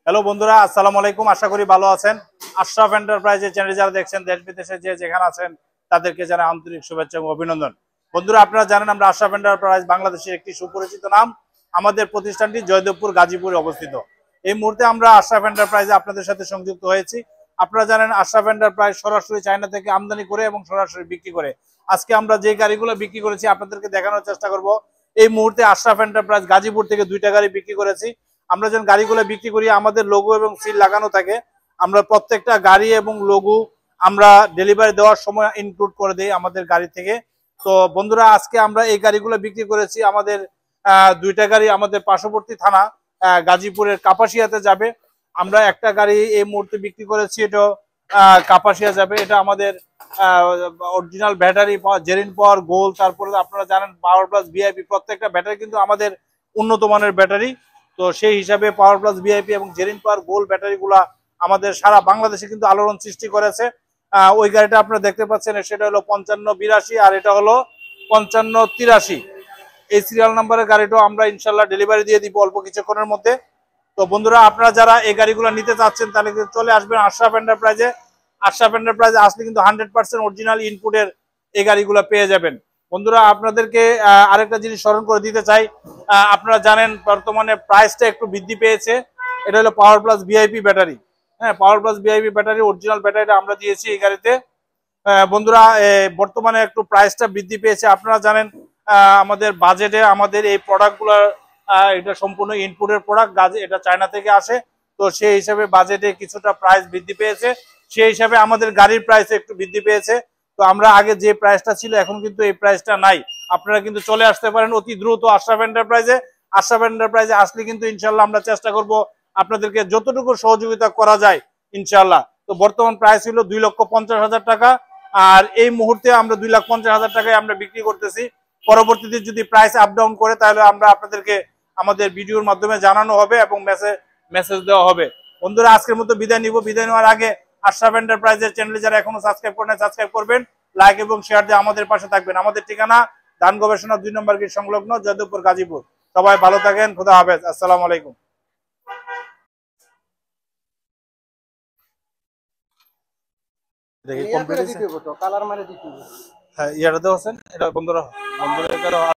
Hello বন্ধুরা, আসসালামু আলাইকুম। আশা করি ভালো আছেন। আশরাফ এন্টারপ্রাইজের চ্যানেল যারা দেখছেন দেশ বিদেশে যে যেখানে আছেন তাদেরকে জানাই আন্তরিক শুভেচ্ছা এবং অভিনন্দন। বন্ধুরা, আপনারা জানেন আমরা আশরাফ এন্টারপ্রাইজ বাংলাদেশের একটি সুপরিচিত নাম। আমাদের প্রতিষ্ঠানটি জয়দেবপুর গাজীপুরে অবস্থিত। এই মুহূর্তে আমরা আশরাফ এন্টারপ্রাইজে আপনাদের সাথে সংযুক্ত হয়েছি। আপনারা জানেন আশরাফ এন্টারপ্রাইজ সরাসরি চায়না থেকে আমদানি করে এবং সরাসরি বিক্রি করে। আজকে আমরা যে গাড়িগুলো বিক্রি করেছি আপনাদেরকে দেখানোর চেষ্টা করব। এই মুহূর্তে আশরাফ এন্টারপ্রাইজ গাজীপুর থেকে 2টা গাড়ি বিক্রি করেছি। আমরা যখন গাড়িগুলো বিক্রি করি আমাদের লোগো এবং সিল লাগানো থাকে। আমরা প্রত্যেকটা গাড়ি এবং লোগো আমরা ডেলিভারি দেওয়ার সময় ইনক্লুড করে দেই আমাদের গাড়ি থেকে। তো বন্ধুরা, আজকে আমরা এই গাড়িগুলো বিক্রি করেছি। আমাদের 2টা গাড়ি আমাদের পার্শ্ববর্তী থানা গাজীপুরের কাপাসিয়াতে যাবে। আমরা একটা গাড়ি এই মুহূর্তে বিক্রি করেছি, এটা কাপাসিয়া যাবে। এটা আমাদের অরিজিনাল ব্যাটারি, জেরিন পাওয়ার, গোল, তারপরে আপনারা জানেন পাওয়ার প্লাস ভিআইপি, প্রত্যেকটা ব্যাটারি কিন্তু আমাদের উন্নত মানের ব্যাটারি। তো সেই হিসাবে পাওয়ার প্লাস ভিআইপি এবং জেরিন পাওয়ার গোল ব্যাটারিগুলা আমাদের সারা বাংলাদেশে কিন্তু আলোড়ন সৃষ্টি করেছে। ওই গাড়িটা আপনারা দেখতে পাচ্ছেন, সেটা হলো 5582 আর এটা হলো 5583। এই সিরিয়াল নাম্বারের গাড়িটাও আমরা ইনশাল্লাহ ডেলিভারি দিয়ে দিব অল্প কিছুক্ষণের মধ্যে। তো বন্ধুরা, আপনারা যারা এই গাড়িগুলো নিতে চাচ্ছেন তাহলে চলে আসবেন আশরাফ এন্টারপ্রাইজে। আশরাফ এন্টারপ্রাইজে আসলে কিন্তু 100% অরিজিনাল ইনপুটের এই গাড়িগুলো পেয়ে যাবেন। বন্ধুরা, আপনাদেরকে আরেকটা জিনিস স্মরণ করে দিতে চাই। আপনারা জানেন বর্তমানে প্রাইসটা একটু বৃদ্ধি পেয়েছে। এটা হলো পাওয়ার প্লাস ভিআইপি ব্যাটারি। হ্যাঁ, power plus VIP battery original ব্যাটারিটা আমরা দিয়েছি এই গাড়িতে। বন্ধুরা, বর্তমানে একটু প্রাইসটা বৃদ্ধি পেয়েছে। আপনারা জানেন আমাদের বাজেটে আমাদের এই প্রোডাক্টগুলোর এটা সম্পূর্ণ ইনপুটের প্রোডাক্ট, এটা চায়না থেকে আসে। তো সেই হিসাবে বাজেটে কিছুটা প্রাইস বৃদ্ধি পেয়েছে, সেই হিসাবে আমাদের গাড়ির প্রাইস একটু বৃদ্ধি পেয়েছে। তো আমরা আগে যে প্রাইসটা ছিল এখন কিন্তু এই প্রাইসটা নাই। আপনারা কিন্তু চলে আসতে পারেন অতি দ্রুত আশরাফ এন্টারপ্রাইজে। আশরাফ এন্টারপ্রাইজে আসলে কিন্তু ইনশাল্লাহ আমরা চেষ্টা করব আপনাদেরকে যতটুকু সহযোগিতা করা যায় ইনশাল্লাহ। তো বর্তমান প্রাইস ছিল 2,50,000 টাকা, আর এই মুহূর্তে আমরা 2,50,000 টাকায় আমরা বিক্রি করতেছি। পরবর্তীতে যদি প্রাইস আপ ডাউন করে তাহলে আমরা আপনাদেরকে আমাদের ভিডিওর মাধ্যমে জানানো হবে এবং মেসেজ দেওয়া হবে। বন্ধুরা, আজকের মতো বিদায় নিব। বিদায় নেওয়ার আগে আশরাফ এন্টারপ্রাইজের চ্যানেলে যারা এখনো সাবস্ক্রাইব করেন সাবস্ক্রাইব করবেন, লাইক এবং শেয়ার দিয়ে আমাদের পাশে থাকবেন। আমাদের ঠিকানা ধান গবেষণা 2 নম্বর গেট সংলগ্ন, জয়দেবপুর, গাজীপুর। সবাই ভালো থাকেন। খোদা হাফেজ। আসসালামু আলাইকুম। দেখি কমপ্লিট হয়েছে। হ্যাঁ, ইয়াটা দেওয়া আছেন এটা বন্ধুরা।